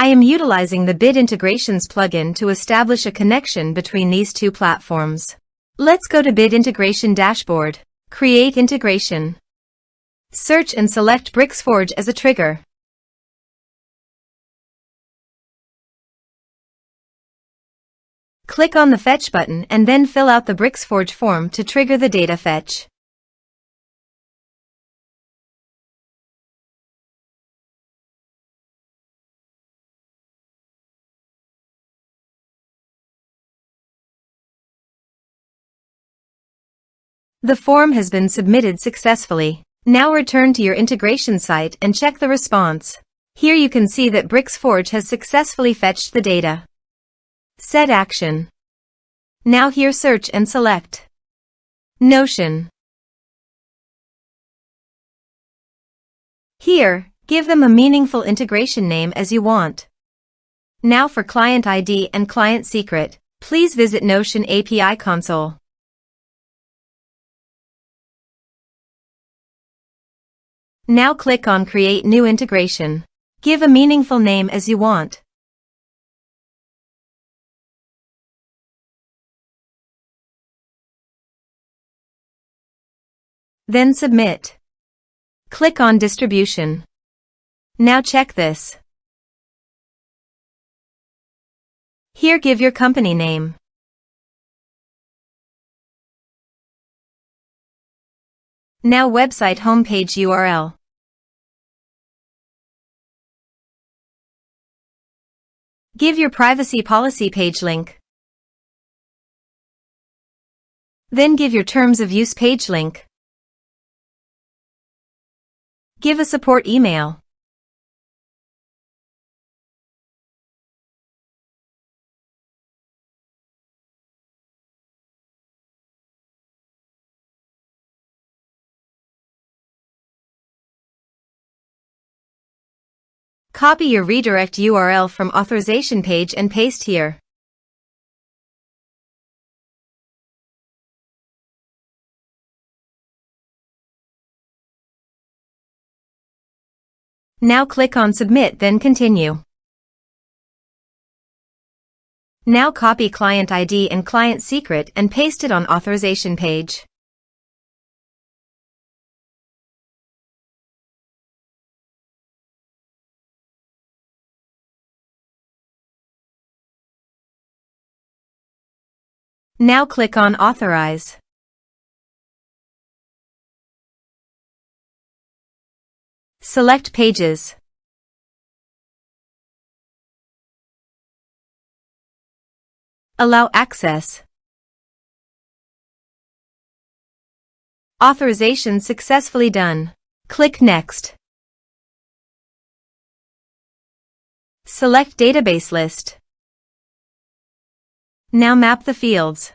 I am utilizing the Bit Integrations plugin to establish a connection between these two platforms. Let's go to Bit Integration Dashboard. Create integration. Search and select Bricksforge as a trigger. Click on the Fetch button and then fill out the Bricksforge form to trigger the data fetch. The form has been submitted successfully. Now return to your integration site and check the response. Here you can see that Bricksforge has successfully fetched the data. Set action. Now here search and select Notion. Here, give them a meaningful integration name as you want. Now for client ID and client secret, please visit Notion API console. Now click on Create New Integration. Give a meaningful name as you want. Then submit. Click on Distribution. Now check this. Here give your company name. Now website homepage URL. Give your privacy policy page link. Then give your terms of use page link. Give a support email. Copy your redirect URL from authorization page and paste here. Now click on Submit, then Continue. Now copy client ID and client secret and paste it on authorization page. Now click on Authorize. Select Pages. Allow access. Authorization successfully done. Click Next. Select Database List. Now map the fields.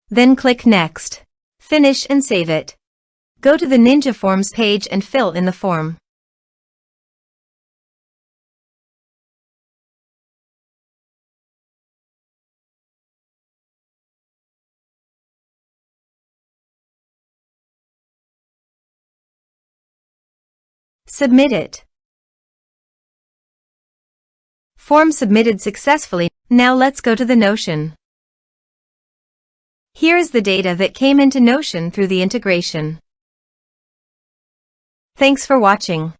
Then click Next. Finish and save it. Go to the Ninja Forms page and fill in the form. Submit it. Form submitted successfully. Now let's go to the Notion. Here is the data that came into Notion through the integration. Thanks for watching.